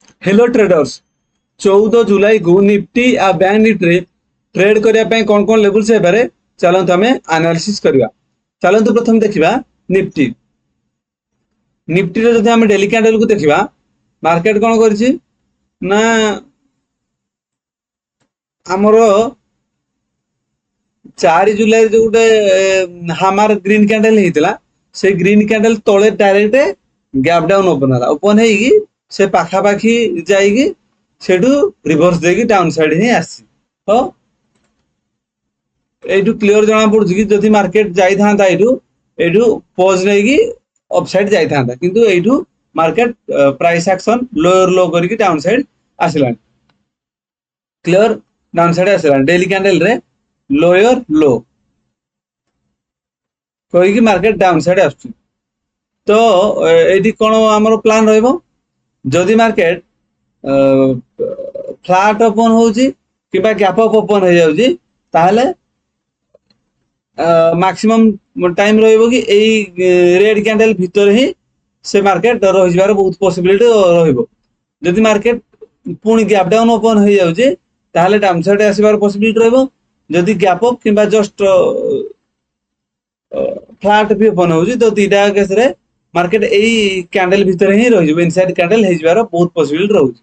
Hello traders 14 जुलाई को Nifty आ bank Nifty trade करने कौन कौन लेवल से बारे चलते आम एनालिसिस करवा। चलते प्रथम देखा निफ्टी निफ्टी रे जब डेली कैंडल को देखा मार्केट कौन कर आमर 4 जुलाई जो गोटे हामार ग्रीन कैंडल होता से ग्रीन कैंडल तले डायरेक्ट गैप डाउन ओपन से पाखापाखी जाइकी सेठू रिवर्स देकी डाउन साइड ही आसी तो यू क्लियर जना पड़ुछि कि जदि मार्केट जाई थांता एठू पॉज नहीं अप साइड जाई थांता किंतु एठू market price action lower low करके डाउन साइड आसिलान क्लियर डाउन साइड आसिलान डेली कैंडल रे लोअर लो कहीकि मार्केट डाउन साइड आसुछि तो एठी कोन हमर प्लान रहइबो जदि मार्केट फ्लैट ओपन होउछि किबा गैप अप ओपन हो जाउछि ताहले मैक्सिमम टाइम रहइबो कि एई रेड कैंडल भीतर ही से मार्केट रहि जबार बहुत पॉसिबिलिटी रहइबो जदि मार्केट पुणी गैप डाउन ओपन हो जाउछि ताहले डाउन साइड आसीबार पॉसिबिलिटी रहइबो जदि गैप अप किबा जस्ट फ्लैट भी ओपन होउछि तो तीटा केस रे मार्केट एई कैंडल भीतर ही रहि जबो इनसाइड कैंडल हे जबार बहुत पॉसिबिलिटी रहउछि।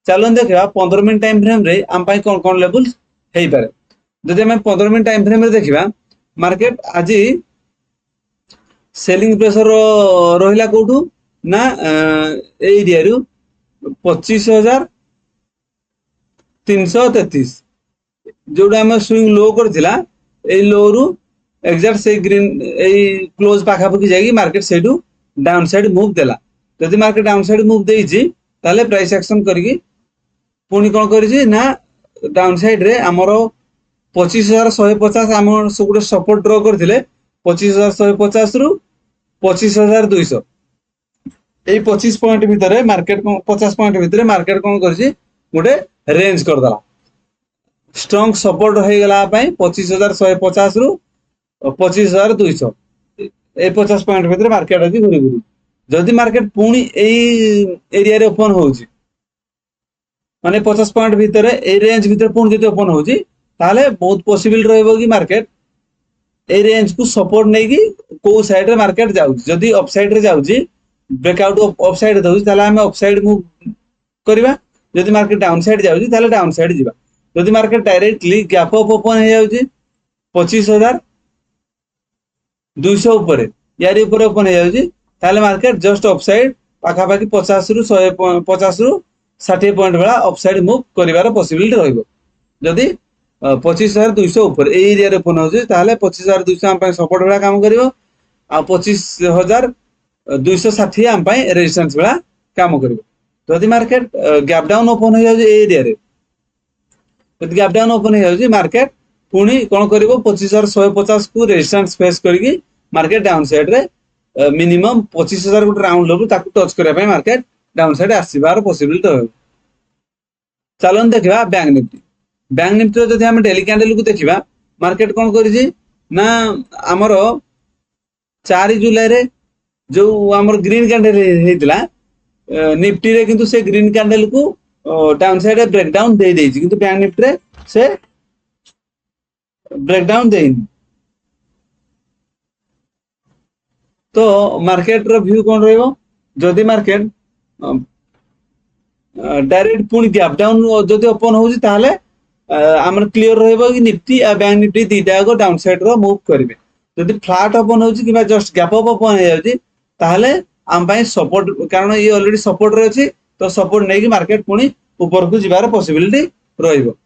चलन देखा 15 मिनट टाइम फ्रेम रे आम पाई कोन कोन लेवल्स हेई पारे जदि हम 15 मिनट टाइम फ्रेम रे देखिबा मार्केट आज सेलिंग प्रेशर रहिला कोठू ना एरिया रु 25,333 जोड़ा आम स्विंग लो करथिला ए लो रु एग्जैक्ट से ग्रीन ए क्लोज पाखापाखि जाइए मार्केट से डाउन साइड मूव देला जदि मार्केट डाउन साइड मूव देइछि ताले प्राइस एक्शन करके पुणी कौन करिछि ना डाउन साइड रे हमर 25,150 आम गोटे सपोर्ट ड्र करथिले 25,150 रु 25,200 ए 25 पॉइंट भितर मार्केट 50 पॉइंट भितर मार्केट कौन करिछि गोटे रेंज कर दला स्ट्रांग सपोर्ट हो गला 25,150 रु 25,200 ए 50 पॉइंट भितर मार्केट अछि घुरी घुरी जदि मार्केट पुणी एरिया रे ओपन होउछि माने 50 पॉइंट भितर ए रेंज भितर पुणी जदि ओपन होउछि ताले बहुत पॉसिबल रहइबो कि मार्केट ए रेंज को सपोर्ट नै कि को साइड रे मार्केट जाउछि जदि अप साइड रे जाउछि ब्रेकआउट अप साइड दउछि ताले हम अप साइड मूव करबा जदि मार्केट डाउन साइड जाउछि ताले डाउन साइड जिबा जदि market directly gap up open हो जाउछि 25,200 ऊपर यार ऊपर ओपन हो जाउछि ताले मार्केट जस्ट अप साइड पाखापाखि 50 रु 150 रु 60 पॉइंट वाला अप साइड मूव करिवार पॉसिबिलिटी रहइबो जदि 25,200 ऊपर ए एरिया रे ओपन होउछि ताले 25,200 हम पाई सपोर्ट वाला काम करिवो आ 25,260 हम पाई रेजिस्टेंस वाला काम करिवो जदि मार्केट गैप डाउन ओपन हो जाउछि ए एरिया रे जदि गैप डाउन ओपन हो जाउछि मार्केट पुणी कोन करिवो 25,150 को रेजिस्टेंस फेस करके मार्केट डाउन साइड रे मिनिमम 25,000 गोटे राउंड लेवल ताकू टच करबा पई मार्केट डाउन साइड आसीबार पॉसिबिलिटी रहइबो। चलन देखिबा बैंक निफ्टी जदि हम डेली कैंडल को देखिबा मार्केट कोन करिछि ना हमर 4 जुलाई रे जो हमर ग्रीन कैंडल हेतिला निफ्टी रे किंतु से ग्रीन कैंडल को डाउन साइड रे ब्रेक डाउन दे देछि किंतु बैंक निफ्टी रे से ब्रेक डाउन देइनि तो मार्केट रो व्यू कोन रहइबो जदि मार्केट डायरेक्ट पुणी गैप डाउन जदि ओपन होउछि ताले हमर क्लियर रहइबो कि निफ्टी आ बैंक निफ्टी दीटा को डाउन साइड रो मूव करबे जदि फ्लैट ओपन होउछि किबा जस्ट गैप अप ओपन हो जाउछि ताले हम पाई सपोर्ट कारण ये ऑलरेडी सपोर्ट रे अछि तो सपोर्ट नै कि मार्केट पुणी ऊपर को जिबार पॉसिबिलिटी रहइबो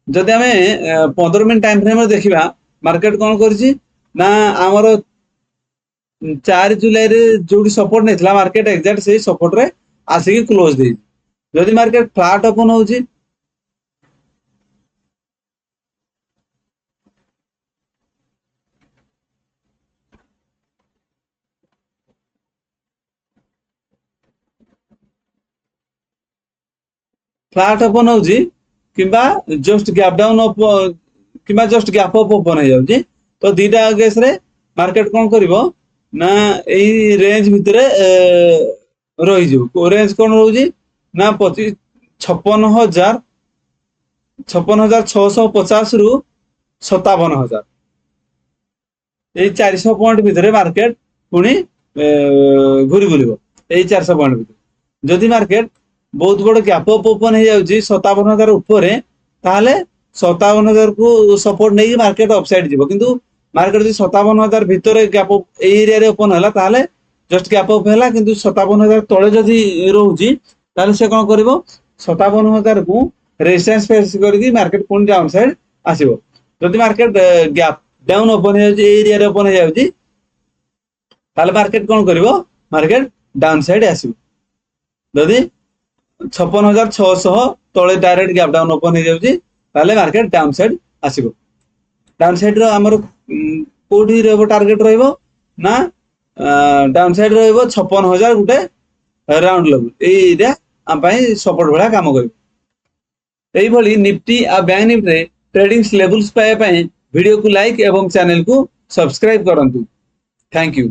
जदि हमें 15 मिनट टाइम फ्रेम रे देखिबा मार्केट कोन करछि ना हमर 4 जुलाई रे जोडी सपोर्ट नैथिला मार्केट एग्जैक्ट से सपोर्ट रे आसी क्लोज दे जदि मार्केट फ्लैट ओपन होउछि फ्लैट ओपन होउछि किबा जस्ट गैप डाउन अप किबा जस्ट गैप अप ओपन हो जाउछि तो दीटा केस रे मार्केट कोन करिवो ना एई रेंज भितरे रहि जो रेंज कोन रहउछि ନା 56,650 रु 57,000 এই 400 পয়েন্ট ভিতরে মার্কেট পুনি ঘুরি বুলিব এই 400 পয়েন্ট ভিতরে যদি মার্কেট বহুত বড় গ্যাপ অপ ওপেন হয়ে যাଉଛି 57,000 উপরে তাহলে 57,000 কু সপোর্ট নেই মার্কেট অপসাইড যাব কিন্তু মার্কেট যদি 57,000 ভিতরে গ্যাপ অপ এই এরিয়া রে ওপেন হলা তাহলে জস্ট গ্যাপ অপ হেলা কিন্তু 57,000 তଳେ যদি রହୁଛି তাহলে সে কোন করিব 57,000 কু রেজিস্ট্যান্স ফেস করিকি মার্কেট কোন ডাউন সাইড আসিব যদি মার্কেট গ্যাপ ডাউন ওপেন হয়ে যাଉଛି এই এরিয়া রে ওপেন হয়ে যাଉଛି তাহলে মার্কেট কোন করিব মার্কেট ডাউন সাইড আসিব যদি 56,600 তଳେ ডাইরেক্ট গ্যাপ ডাউন ওপেন হয়ে যাଉଛି তাহলে মার্কেট ডাউন সাইড আসিব ডাউन साइड रो हमर कोठी रहबो टारगेट रहबो ना डाउन साइड रहबो 56,000 गुटे राउंड लेवल एइरा हम पई सपोर्ट भला काम करिबो एई भली निफ्टी आ बैंक निफ्टी रे ट्रेडिंग्स लेवल्स पाए पई वीडियो को लाइक एवं चैनल को सब्सक्राइब करंतु थैंक यू।